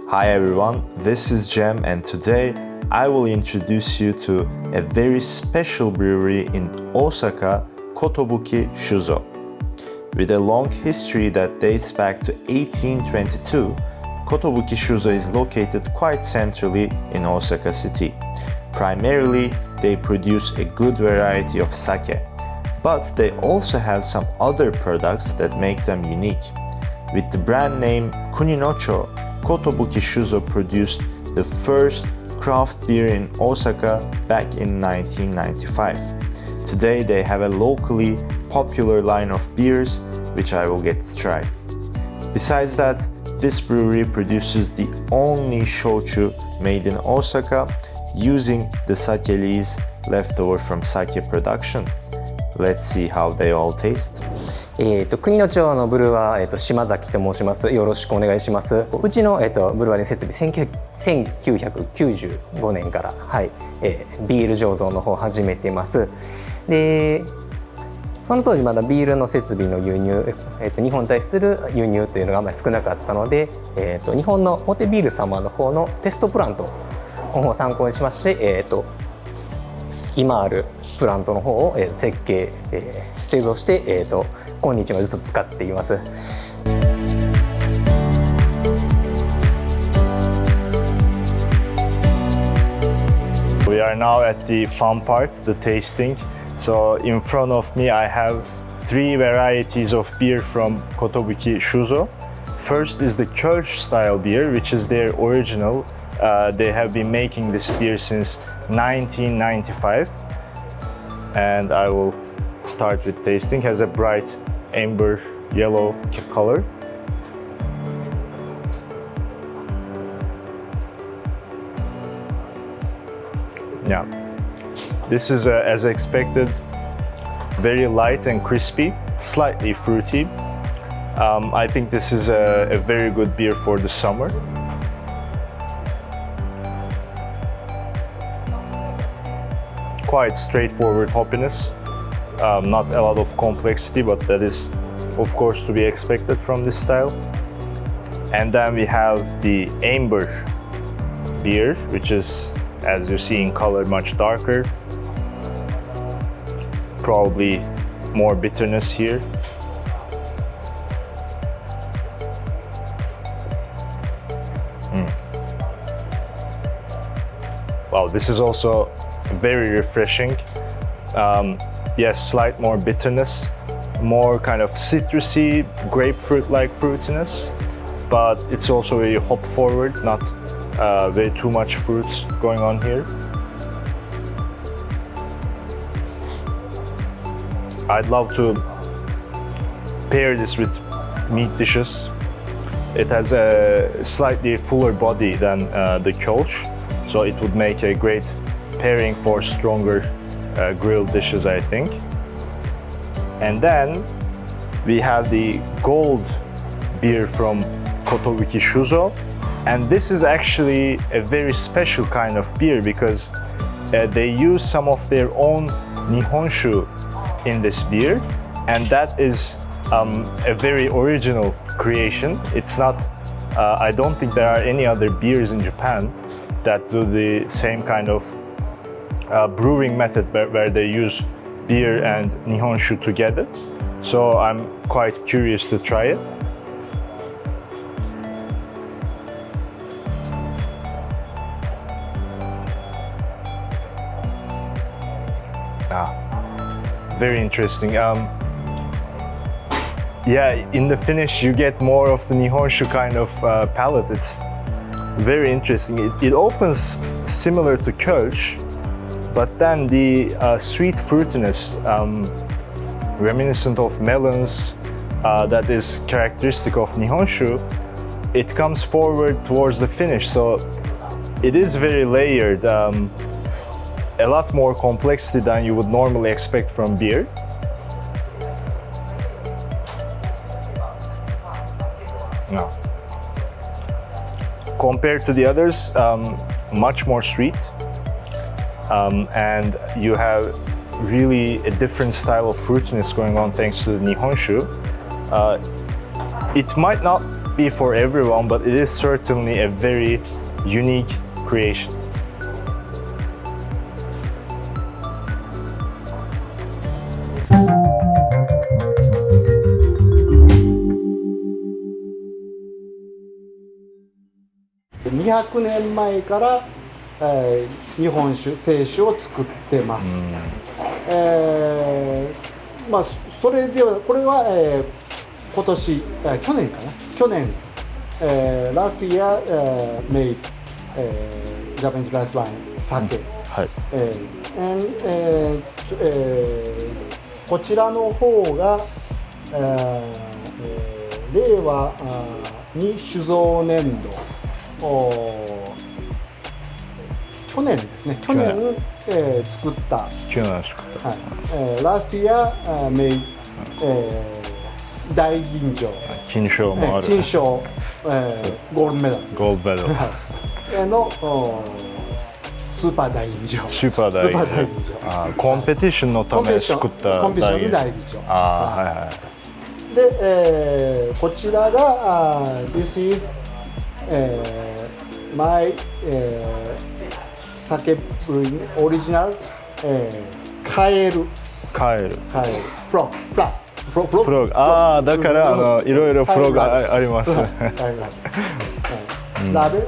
Hi everyone, this is Jem and today I will introduce you to a very special brewery in Osaka, Kotobuki Shuzo. With a long history that dates back to 1822, Kotobuki Shuzo is located quite centrally in Osaka city. Primarily, they produce a good variety of sake, but they also have some other products that make them unique. With the brand name Kuninocho, Kotobuki Shuzo produced the first craft beer in Osaka back in 1995. Today they have a locally popular line of beers which I will get to try. Besides that, this brewery produces the only shochu made in Osaka using the sake lees left over from sake production. Let's see how they all taste. 国の町のブルワー、島崎と申します。よろしくお願いします。うちの、ブルワリー設備1995年から、はいビール醸造の方を始めてます。でその当時まだビールの設備の輸入、日本に対する輸入というのがあまり少なかったので、日本のモテビール様の方のテストプラントの方を参考にしまして、今あるプラントの方を設計、製造して、今日までずっと使っています。We are now at the fun part, the tasting. So in front of me I have 3 varieties of beer from Kotobuki Shuzo. First is the Kölsch style beer, which is their original. They have been making this beer since 1995. And I will start with tasting. Has a bright amber yellow color. Yeah, this is as expected, very light and crispy, slightly fruity. I think this is a very good beer for the summer. Quite straightforward hoppiness, not a lot of complexity, but that is of course to be expected from this style. And then we have the amber beer, which is, as you see in color, much darker. Probably more bitterness here. Wow, this is also very refreshing. Yes, slight more bitterness, more kind of citrusy, grapefruit-like fruitiness, but it's also very hop forward, not very too much fruits going on here. I'd love to pair this with meat dishes. It has a slightly fuller body than the Kölsch, so it would make a great pairing for stronger grilled dishes, I think. And then we have the gold beer from Kotobuki Shuzo. And this is actually a very special kind of beer because they use some of their own Nihonshu in this beer. And that is a very original creation. It's not, I don't think there are any other beers in Japan that do the same kind of brewing method where they use beer and Nihonshu together. So I'm quite curious to try it. Very interesting. Yeah, in the finish you get more of the Nihonshu kind of palate. It's very interesting. It opens similar to Kölsch, but then the sweet fruitiness, reminiscent of melons, that is characteristic of Nihonshu, it comes forward towards the finish. So it is very layered, a lot more complexity than you would normally expect from beer. No. Compared to the others, much more sweet. And you have really a different style of fruitiness going on thanks to the Nihonshu. It might not be for everyone, but it is certainly a very unique creation. $200年前から、日本酒、清酒を作ってます。まあそれではこれは、今年、去年かな、去年、last year made Japanese rice wine 酒、はい。and こちらの方が、令和に酒造年度、去年ですね、去年、作った、去年作った。はい、last year made、大吟醸、金賞もある。金賞、ゴールドメダル。ゴールドメダル。のスーパー大吟醸。スーパー大吟醸。コンペティションのため作ったコンペティションの大吟醸。はいはい。で、こちらがThis is my 酒brewing original カエル。フログ。だからいろいろフログあります。ラベル、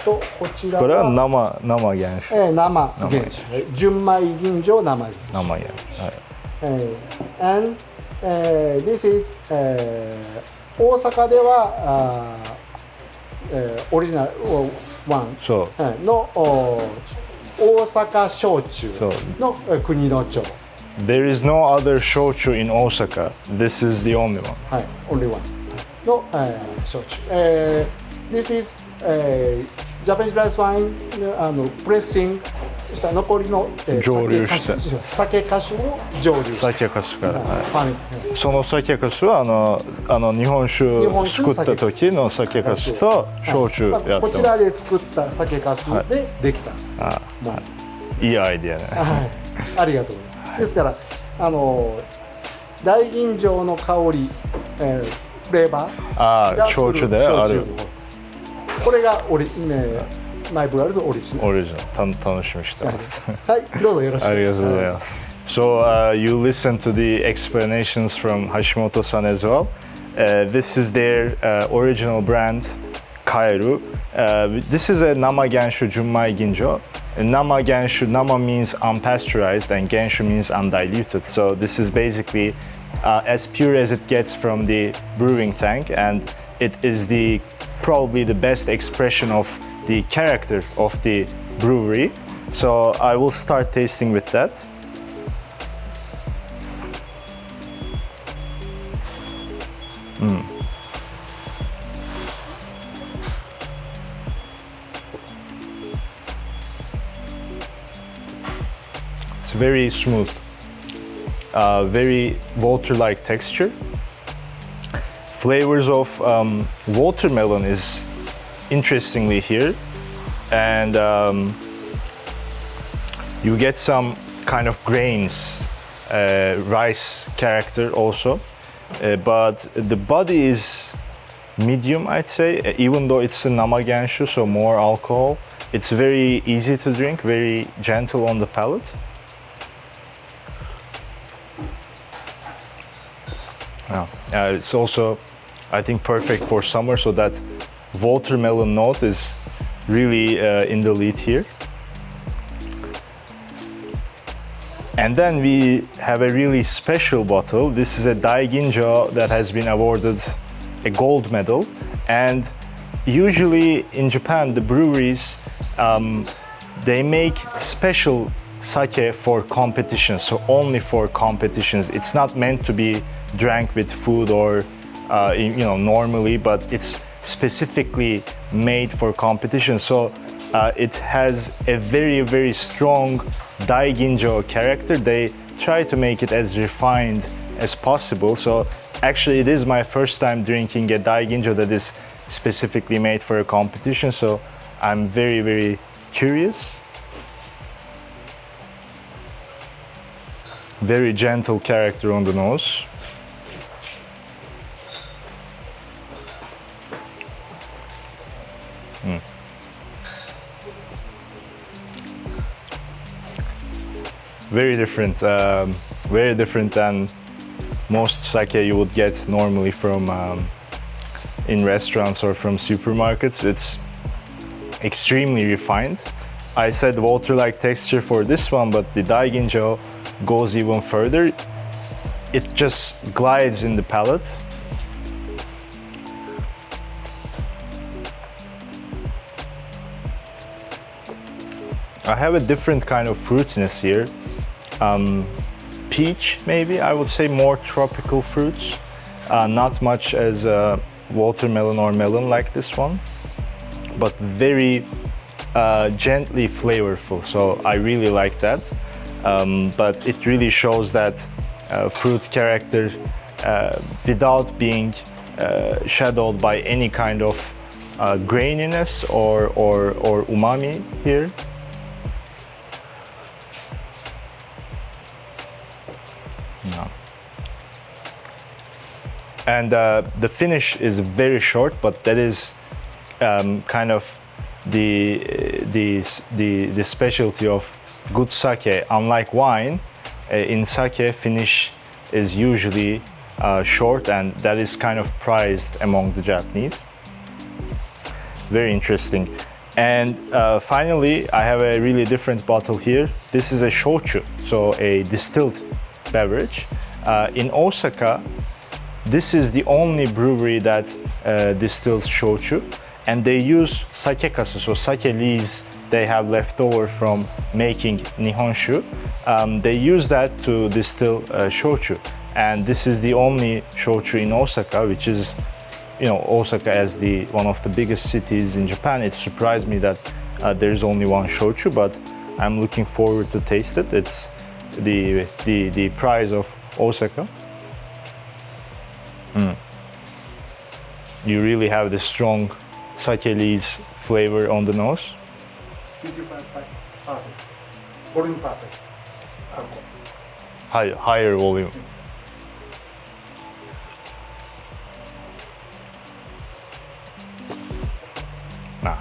こちらこれは生原酒。生原酒。純米吟醸生原酒。生原酒。and this is 大阪ではオリジナルワンの大阪焼酎の国の町。There is no other shochu in Osaka. This is the only one. はい、only one の焼酎。This is Japanese rice wine プレッシングした残りの蒸留した酒粕を蒸留した。酒粕から。その酒粕は日本酒作った時の酒粕と焼酎やってます。こちらで作った酒粕でできた。いいアイディアね。ありがとうございます。ですから大吟醸の香り、フレーバーが焼酎である。これがマイブラルズオリジナル。楽しみにしてます。はい、どうぞよろしく。ありがとうございます。So you listen to the explanations from Hashimoto-san as well. This is their original brand, Kaeru. This is a nama genshu junmai ginjo. Nama genshu, nama means unpasteurized and genshu means undiluted. So this is basically as pure as it gets from the brewing tank, and it is probably the best expression of the character of the brewery. So I will start tasting with that. It's very smooth, very water-like texture. Flavors of watermelon is interestingly here, and you get some kind of grains, rice character also, but the body is medium, I'd say, even though it's a namagenshu, so more alcohol. It's very easy to drink, very gentle on the palate. It's also, I think, perfect for summer, so that watermelon note is really in the lead here. And then we have a really special bottle. This is a Daiginjo that has been awarded a gold medal. And usually in Japan, the breweries, they make special sake for competitions, so only for competitions. It's not meant to be drank with food or normally, but it's specifically made for competition. So it has a very, very strong Daiginjo character. They try to make it as refined as possible. So actually it is my first time drinking a Daiginjo that is specifically made for a competition. So I'm very, very curious. Very gentle character on the nose. Very different than most sake you would get normally from in restaurants or from supermarkets. It's extremely refined. I said water-like texture for this one, but the daiginjo goes even further. It just glides in the palate. I have a different kind of fruitiness here. Peach, maybe, I would say more tropical fruits. Not much as watermelon or melon like this one, but very gently flavorful, so I really like that. But it really shows that fruit character without being shadowed by any kind of graininess or umami here. No. And the finish is very short, but that is kind of the specialty of good sake. Unlike wine, in sake finish is usually short, and that is kind of prized among the Japanese. Very interesting. And finally, I have a really different bottle here. This is a shochu, so a distilled beverage. In Osaka, this is the only brewery that distills shochu, and they use sakekasu, so sake lees they have left over from making nihonshu. They use that to distill shochu, and this is the only shochu in Osaka, which is, you know, Osaka as one of the biggest cities in Japan. It surprised me that there's only one shochu, but I'm looking forward to taste it. It's the prize of Osaka. You really have the strong sake lees flavor on the nose. 55%. Volume percent. Higher volume. Nah.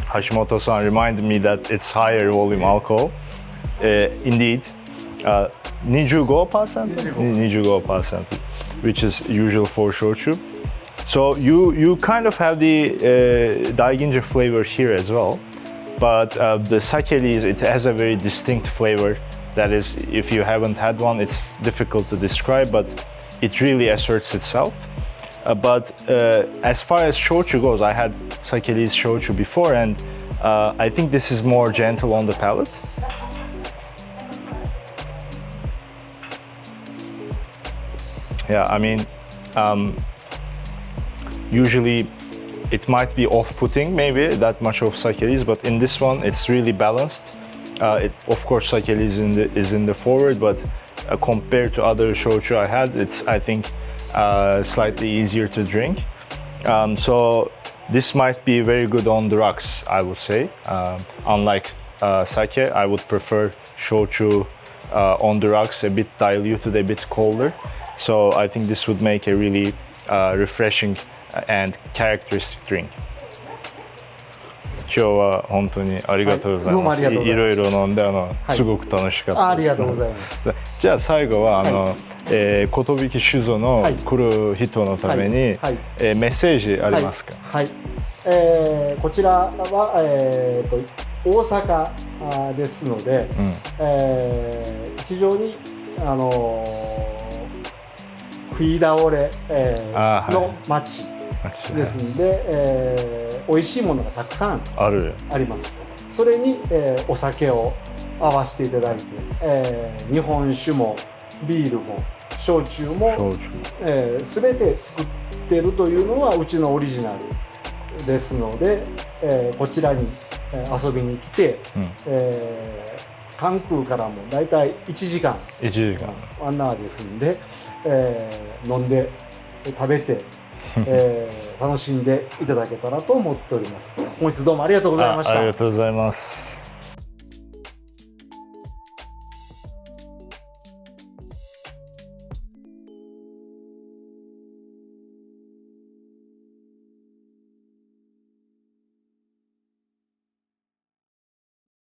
Hashimoto-san reminded me that it's higher volume alcohol. Indeed, 25%, which is usual for shochu. So you kind of have the daiginjo flavor here as well, but the sake lees, it has a very distinct flavor that is, if you haven't had one, it's difficult to describe, but it really asserts itself. But as far as shochu goes, I had sake lees shochu before, and I think this is more gentle on the palate. Yeah, I mean, usually it might be off-putting, maybe, that much of sake lees, but in this one, it's really balanced. Of course, sake lees is in the forward, but compared to other shochu I had, it's, I think, slightly easier to drink. So this might be very good on the rocks, I would say. Unlike sake, I would prefer shochu on the rocks, a bit diluted, a bit colder. So I think this would make a really refreshing and characteristic drink. 今日は本当にありがとうございます。いろいろ飲んですごく楽しかったです。ありがとうございます。じゃあ最後は寿酒造の来る人のためにメッセージありますか？はい。こちらは大阪ですので、非常に食い倒れの町ですので、美味しいものがたくさんあります。それにお酒を合わせていただいて、日本酒もビールも焼酎も全て作っているというのはうちのオリジナルですので、こちらに遊びに来て、関空からもだいたい1時間ワンアワーですんで、飲んで食べて、楽しんでいただけたらと思っております。本日どうもありがとうございました。ありがとうございます。